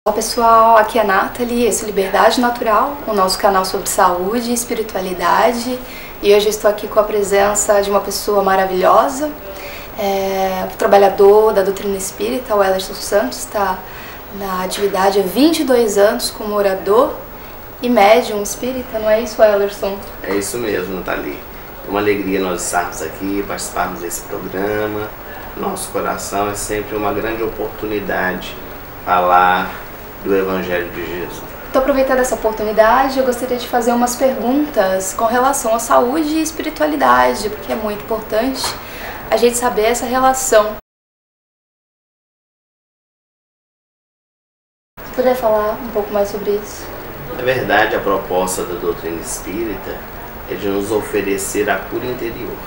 Olá pessoal, aqui é a Nathalie, esse é Liberdade Natural, o nosso canal sobre saúde e espiritualidade. E hoje eu estou aqui com a presença de uma pessoa maravilhosa, trabalhador da doutrina espírita, o Ellerson Santos, está na atividade há 22 anos como orador e médium espírita, não é isso, Ellerson? É isso mesmo, Nathalie. É uma alegria nós estarmos aqui, participarmos desse programa. Nosso coração é sempre uma grande oportunidade falar do Evangelho de Jesus. Então, aproveitando essa oportunidade, eu gostaria de fazer umas perguntas com relação à saúde e espiritualidade, porque é muito importante a gente saber essa relação. Você poderia falar um pouco mais sobre isso? Na verdade, a proposta da doutrina espírita é de nos oferecer a cura interior.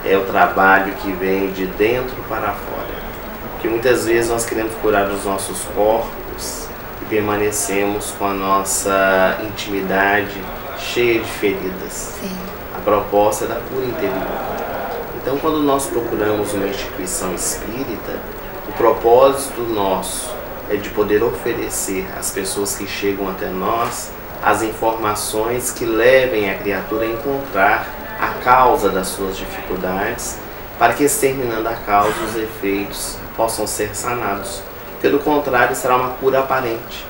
É o trabalho que vem de dentro para fora. Porque muitas vezes nós queremos curar os nossos corpos e permanecemos com a nossa intimidade cheia de feridas. Sim. A proposta é da cura interior. Então, quando nós procuramos uma instituição espírita, o propósito nosso é de poder oferecer às pessoas que chegam até nós as informações que levem a criatura a encontrar a causa das suas dificuldades, para que, exterminando a causa, os efeitos possam ser sanados. Porque, do contrário, será uma cura aparente.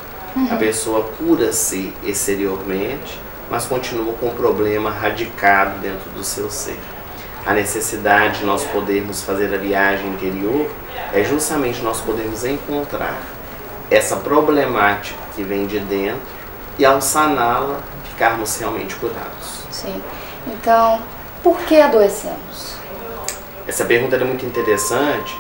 A pessoa cura-se exteriormente, mas continua com um problema radicado dentro do seu ser. A necessidade de nós podermos fazer a viagem interior é justamente nós podermos encontrar essa problemática que vem de dentro e, ao saná-la, ficarmos realmente curados. Sim. Então, por que adoecemos? Essa pergunta é muito interessante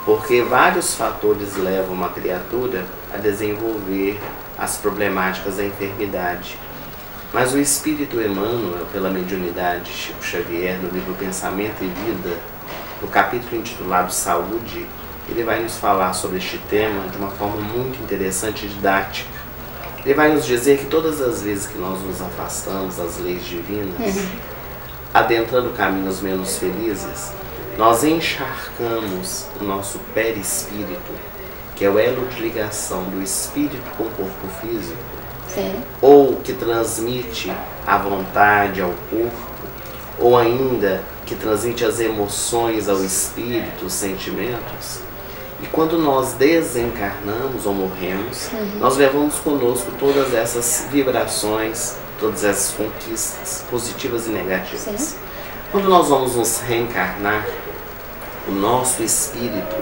porque vários fatores levam uma criatura a desenvolver as problemáticas da enfermidade. Mas o Espírito Emmanuel, pela mediunidade de Chico Xavier, no livro Pensamento e Vida, no capítulo intitulado Saúde, ele vai nos falar sobre este tema de uma forma muito interessante e didática. Ele vai nos dizer que todas as vezes que nós nos afastamos das leis divinas, adentrando caminhos menos felizes, nós encharcamos o nosso perispírito, que é o elo de ligação do espírito com o corpo físico, Sim. ou que transmite a vontade ao corpo, ou ainda que transmite as emoções ao espírito, os sentimentos. E quando nós desencarnamos ou morremos, nós levamos conosco todas essas vibrações, todas essas conquistas positivas e negativas. Sim. Quando nós vamos nos reencarnar, o nosso espírito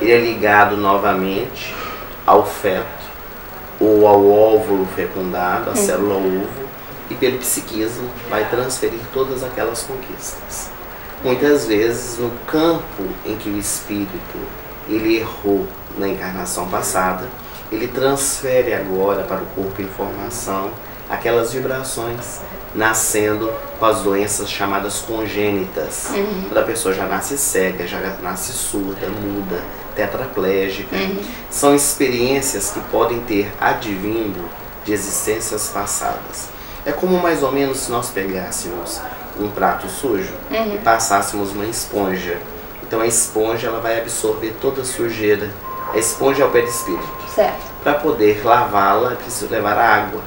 ele é ligado novamente ao feto ou ao óvulo fecundado, a célula ovo, e pelo psiquismo vai transferir todas aquelas conquistas. Muitas vezes, no campo em que o espírito ele errou na encarnação passada, ele transfere agora para o corpo informação aquelas vibrações, nascendo com as doenças chamadas congênitas. Quando a pessoa já nasce cega, já nasce surda, muda, tetraplégica. São experiências que podem ter advindo de existências passadas. É como mais ou menos se nós pegássemos um prato sujo e passássemos uma esponja. Então a esponja ela vai absorver toda a sujeira. A esponja é o perispírito. Certo. Para poder lavá-la, é preciso levar água.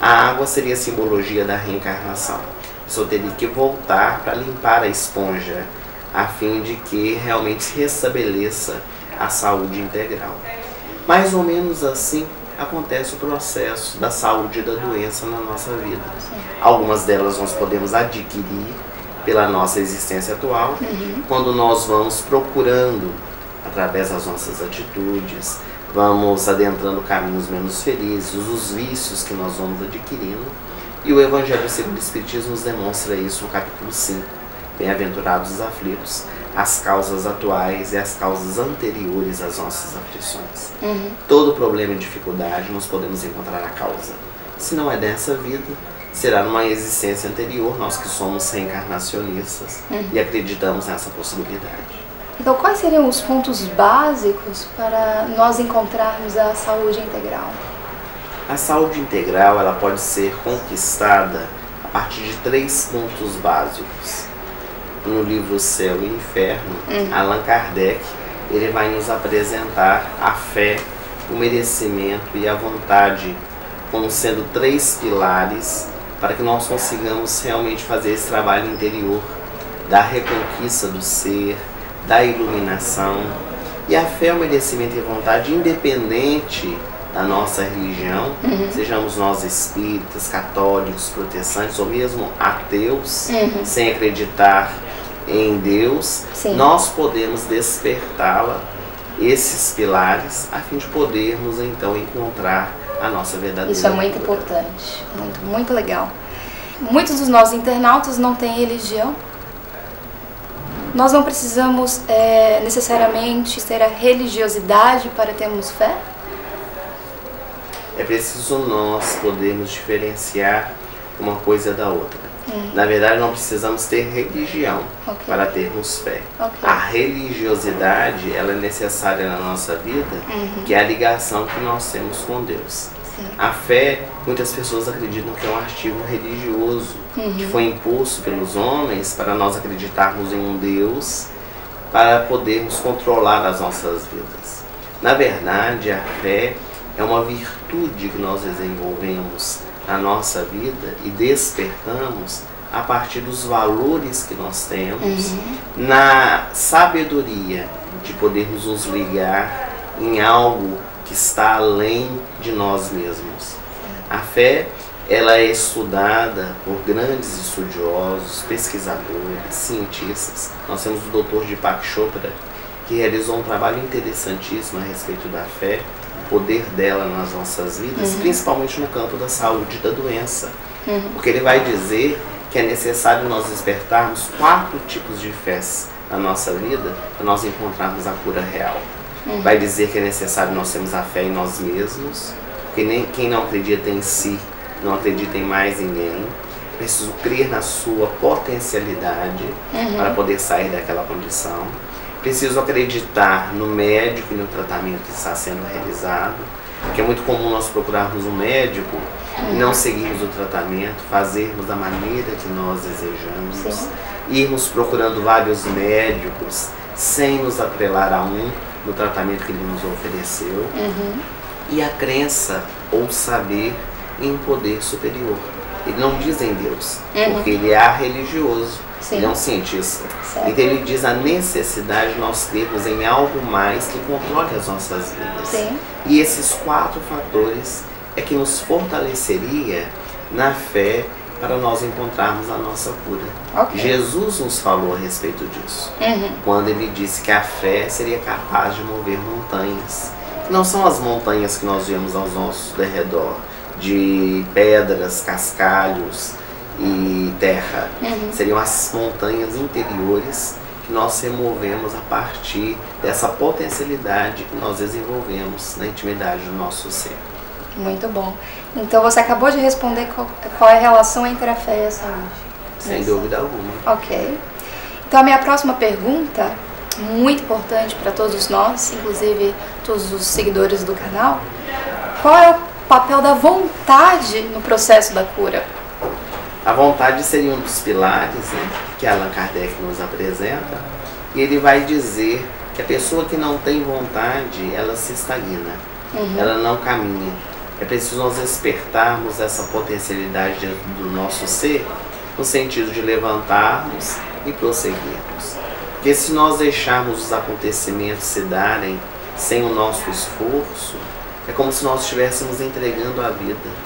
A água seria a simbologia da reencarnação. A pessoa teria que voltar para limpar a esponja, a fim de que realmente se restabeleça a saúde integral. Mais ou menos assim acontece o processo da saúde e da doença na nossa vida. Algumas delas nós podemos adquirir pela nossa existência atual, quando nós vamos procurando, através das nossas atitudes, vamos adentrando caminhos menos felizes, os vícios que nós vamos adquirindo. E o Evangelho segundo o Espiritismo nos demonstra isso no capítulo 5. Bem-aventurados os aflitos, as causas atuais e as causas anteriores às nossas aflições. Todo problema e dificuldade nós podemos encontrar a causa. Se não é dessa vida, será numa existência anterior, nós que somos reencarnacionistas e acreditamos nessa possibilidade. Então, quais seriam os pontos básicos para nós encontrarmos a saúde integral? A saúde integral ela pode ser conquistada a partir de 3 pontos básicos. No livro Céu e Inferno, Allan Kardec ele vai nos apresentar a fé o merecimento e a vontade como sendo 3 pilares para que nós consigamos realmente fazer esse trabalho interior da reconquista do ser, da iluminação. E a fé, o merecimento e a vontade, independente da nossa religião, sejamos nós espíritas, católicos, protestantes ou mesmo ateus, sem acreditar em Deus, nós podemos despertá-la, esses pilares, a fim de podermos então encontrar a nossa verdadeira. Isso é muito importante, muito legal. Muitos dos nossos internautas não têm religião. Nós não precisamos necessariamente ter a religiosidade para termos fé? É preciso nós podermos diferenciar uma coisa da outra. Na verdade, não precisamos ter religião para termos fé. A religiosidade, ela é necessária na nossa vida, que é a ligação que nós temos com Deus. A fé, muitas pessoas acreditam que é um artigo religioso, que foi imposto pelos homens para nós acreditarmos em um Deus, para podermos controlar as nossas vidas. Na verdade, a fé é uma virtude que nós desenvolvemos na nossa vida e despertamos a partir dos valores que nós temos, na sabedoria de podermos nos ligar em algo que está além de nós mesmos. A fé, ela é estudada por grandes estudiosos, pesquisadores, cientistas. Nós temos o Dr. Deepak Chopra, que realizou um trabalho interessantíssimo a respeito da fé, o poder dela nas nossas vidas, principalmente no campo da saúde e da doença. Porque ele vai dizer que é necessário nós despertarmos 4 tipos de fés na nossa vida para nós encontrarmos a cura real. Vai dizer que é necessário nós termos a fé em nós mesmos, porque quem não acredita em si, não acredita em mais ninguém. Preciso crer na sua potencialidade para poder sair daquela condição. Preciso acreditar no médico e no tratamento que está sendo realizado, porque é muito comum nós procurarmos um médico e não seguirmos o tratamento, fazermos da maneira que nós desejamos, irmos procurando vários médicos sem nos atrelar a um no tratamento que ele nos ofereceu, e a crença ou saber em um poder superior. Ele não diz em Deus, porque ele é religioso, ele é um cientista. Então ele diz a necessidade de nós termos em algo mais que controle as nossas vidas. E esses 4 fatores é que nos fortaleceria na fé para nós encontrarmos a nossa cura. Jesus nos falou a respeito disso, quando ele disse que a fé seria capaz de mover montanhas. Não são as montanhas que nós vemos ao nosso derredor, de pedras, cascalhos e terra. Seriam as montanhas interiores que nós removemos a partir dessa potencialidade que nós desenvolvemos na intimidade do nosso ser. Muito bom. Então você acabou de responder qual é a relação entre a fé e a saúde. Sem dúvida alguma. Ok. Então a minha próxima pergunta, muito importante para todos nós, inclusive todos os seguidores do canal, qual é o papel da vontade no processo da cura? A vontade seria um dos pilares, né, que Allan Kardec nos apresenta, e ele vai dizer que a pessoa que não tem vontade, ela se estagna, ela não caminha. É preciso nós despertarmos essa potencialidade dentro do nosso ser, no sentido de levantarmos e prosseguirmos. Porque se nós deixarmos os acontecimentos se darem sem o nosso esforço, é como se nós estivéssemos entregando a vida.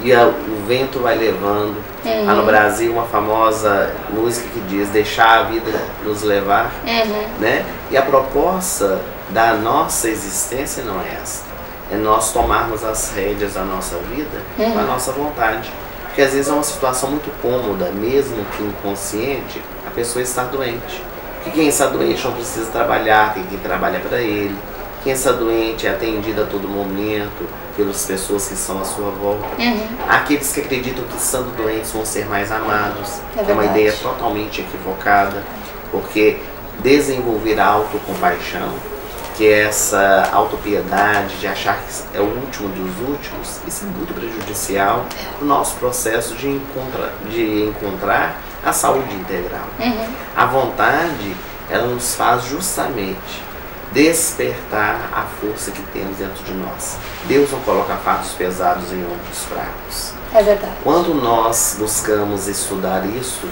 E o vento vai levando. Há no Brasil uma famosa música que diz deixar a vida nos levar, né? E a proposta da nossa existência não é essa. É nós tomarmos as rédeas da nossa vida com a nossa vontade. Porque às vezes é uma situação muito cômoda, mesmo que inconsciente, a pessoa está doente. Porque quem está doente não precisa trabalhar, tem quem trabalha para ele. Quem está doente é atendido a todo momento pelas pessoas que estão à sua volta. Aqueles que acreditam que estando doentes vão ser mais amados. É uma ideia totalmente equivocada, porque desenvolver a autocompaixão, que é essa autopiedade de achar que é o último dos últimos, isso é muito prejudicial para o nosso processo de encontrar a saúde integral. A vontade, ela nos faz justamente despertar a força que temos dentro de nós. Deus não coloca fardos pesados em ombros fracos. É verdade. Quando nós buscamos estudar isso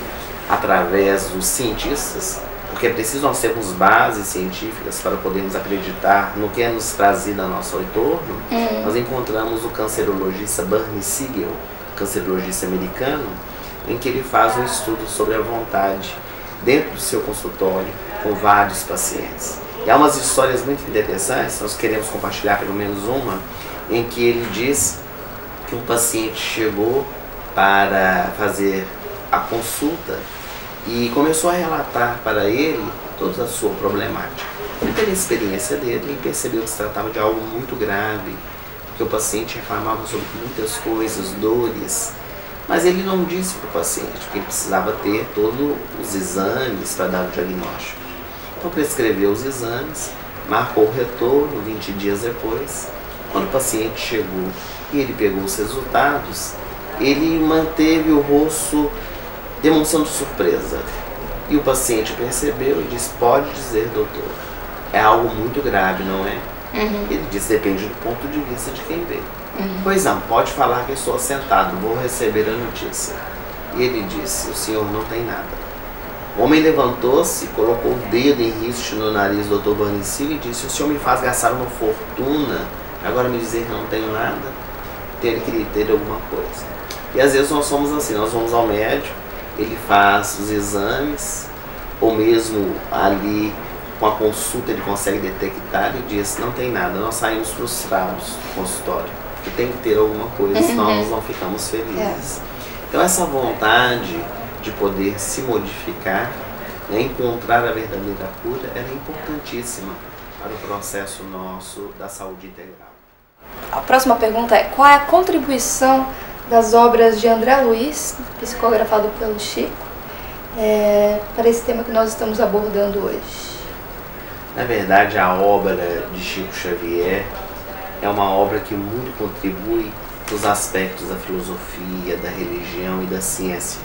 através dos cientistas, porque é preciso nós termos bases científicas para podermos acreditar no que é nos trazido ao nosso entorno, nós encontramos o cancerologista Bernie Siegel, cancerologista americano, em que ele faz um estudo sobre a vontade dentro do seu consultório com vários pacientes. E há umas histórias muito interessantes, nós queremos compartilhar pelo menos uma, em que ele diz que um paciente chegou para fazer a consulta e começou a relatar para ele toda a sua problemática. E pela experiência dele, ele percebeu que se tratava de algo muito grave, porque o paciente reclamava sobre muitas coisas, dores, mas ele não disse para o paciente, porque ele precisava ter todos os exames para dar o diagnóstico. Então prescreveu os exames, marcou o retorno 20 dias depois. Quando o paciente chegou e ele pegou os resultados, ele manteve o rosto demonstrando surpresa. E o paciente percebeu e disse: pode dizer, doutor, é algo muito grave, não é? Ele disse: depende do ponto de vista de quem vê. Pois não, pode falar que estou sentado, vou receber a notícia. E ele disse: o senhor não tem nada. O homem levantou-se, colocou o dedo em riste no nariz do Dr. Bernie Siegel e disse: o senhor me faz gastar uma fortuna, agora me dizer que não tenho nada? Então ele queria ter alguma coisa. E às vezes nós somos assim, nós vamos ao médico, ele faz os exames, ou mesmo ali com a consulta ele consegue detectar e diz: não tem nada. Nós saímos frustrados do consultório, porque tem que ter alguma coisa, senão nós não ficamos felizes. Então essa vontade de poder se modificar, né, encontrar a verdadeira cura, ela é importantíssima para o processo nosso da saúde integral. A próxima pergunta é: qual é a contribuição das obras de André Luiz, psicografado pelo Chico, para esse tema que nós estamos abordando hoje? Na verdade, a obra de Chico Xavier é uma obra que muito contribui nos aspectos da filosofia, da religião e da ciência.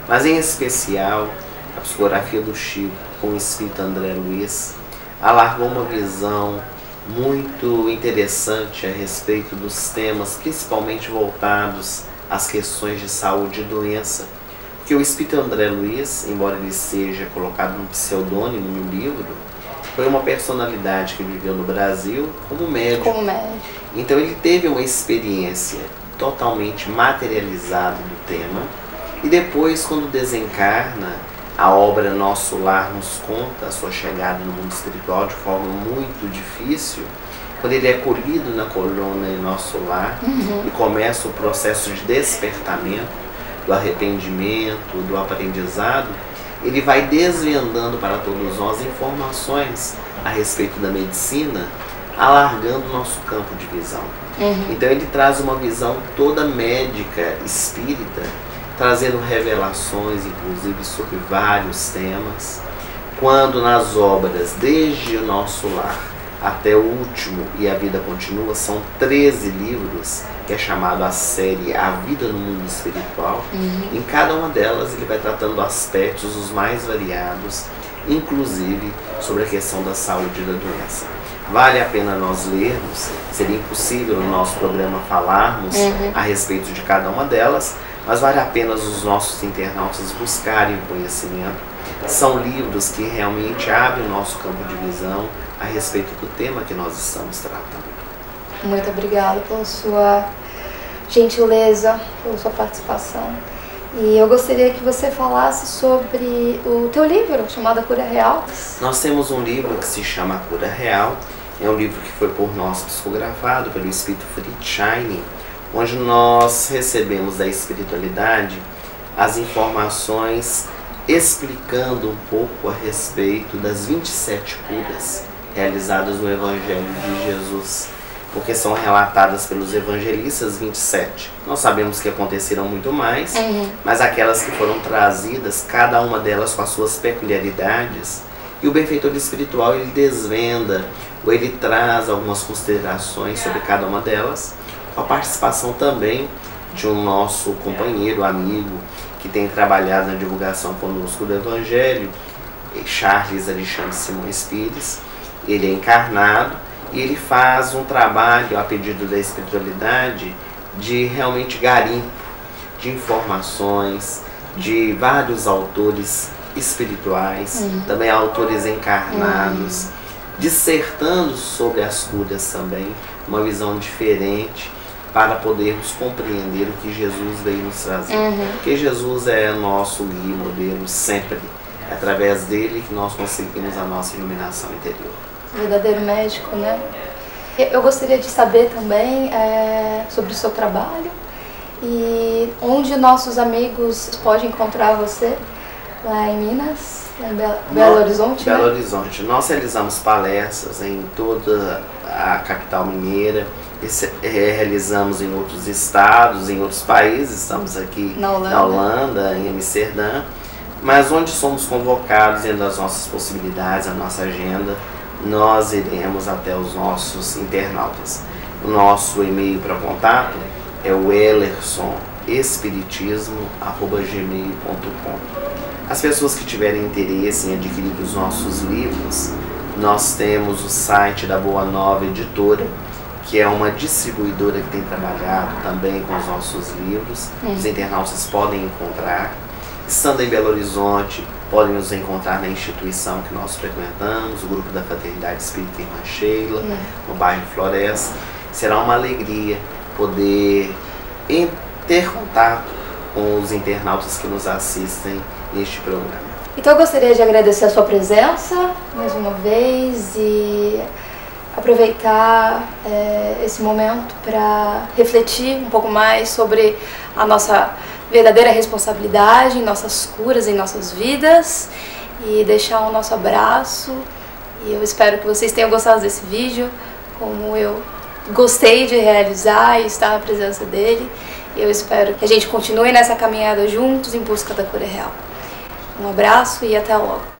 Mas em especial, a psicografia do Chico com o espírito André Luiz alargou uma visão muito interessante a respeito dos temas, principalmente voltados às questões de saúde e doença. Porque o espírito André Luiz, embora ele seja colocado um pseudônimo no livro, foi uma personalidade que viveu no Brasil como médico. Então ele teve uma experiência totalmente materializada do tema. E depois, quando desencarna, a obra Nosso Lar nos conta a sua chegada no mundo espiritual de forma muito difícil. Quando ele é acolhido na coluna em Nosso Lar e começa o processo de despertamento, do arrependimento, do aprendizado, ele vai desvendando para todos nós informações a respeito da medicina, alargando o nosso campo de visão. Então ele traz uma visão toda médica, espírita, trazendo revelações, inclusive, sobre vários temas, quando nas obras, desde o Nosso Lar até o último, E a Vida Continua, são 13 livros, que é chamado a série A Vida no Mundo Espiritual. Em cada uma delas ele vai tratando aspectos os mais variados, inclusive sobre a questão da saúde e da doença. Vale a pena nós lermos, seria impossível no nosso programa falarmos a respeito de cada uma delas, mas vale a pena os nossos internautas buscarem o conhecimento. São livros que realmente abrem o nosso campo de visão a respeito do tema que nós estamos tratando. Muito obrigada pela sua gentileza, pela sua participação. E eu gostaria que você falasse sobre o teu livro, chamado A Cura Real. Nós temos um livro que se chama A Cura Real. É um livro que foi por nós psicografado pelo espírito Fritz Schein, onde nós recebemos da espiritualidade as informações explicando um pouco a respeito das 27 curas realizadas no Evangelho de Jesus, porque são relatadas pelos evangelistas 27. Nós sabemos que aconteceram muito mais, mas aquelas que foram trazidas, cada uma delas com as suas peculiaridades, e o benfeitor espiritual ele desvenda, ou ele traz algumas considerações sobre cada uma delas, com a participação também de um nosso companheiro, amigo, que tem trabalhado na divulgação conosco do Evangelho, Charles Alexandre Simões Pires, Ele é encarnado e ele faz um trabalho a pedido da espiritualidade de realmente garimpo de informações de vários autores espirituais, também autores encarnados, dissertando sobre as curas também, uma visão diferente para podermos compreender o que Jesus veio nos trazer. Porque Jesus é nosso guia, modelo sempre. É através dele que nós conseguimos a nossa iluminação interior. Verdadeiro médico, né? Eu gostaria de saber também sobre o seu trabalho e onde nossos amigos podem encontrar você, lá em Minas, lá em Belo Horizonte. Belo Horizonte. Nós realizamos palestras em toda a capital mineira, realizamos em outros estados, em outros países, estamos aqui na Holanda, em Amsterdã, mas onde somos convocados dentro das nossas possibilidades, a nossa agenda, nós iremos até os nossos internautas. O nosso e-mail para contato é o ellersonespiritismo@gmail.com. As pessoas que tiverem interesse em adquirir os nossos livros, nós temos o site da Boa Nova Editora, que é uma distribuidora que tem trabalhado também com os nossos livros. Os internautas podem encontrar. Estando em Belo Horizonte, podem nos encontrar na instituição que nós frequentamos, o Grupo da Fraternidade Espírita Irmã Sheila, no bairro Floresta. Será uma alegria poder ter contato com os internautas que nos assistem neste programa. Então eu gostaria de agradecer a sua presença mais uma vez e aproveitar esse momento para refletir um pouco mais sobre a nossa verdadeira responsabilidade em nossas curas, em nossas vidas, e deixar o nosso abraço. E eu espero que vocês tenham gostado desse vídeo, como eu gostei de realizar e estar na presença dele. Eu espero que a gente continue nessa caminhada juntos em busca da cura real. Um abraço e até logo.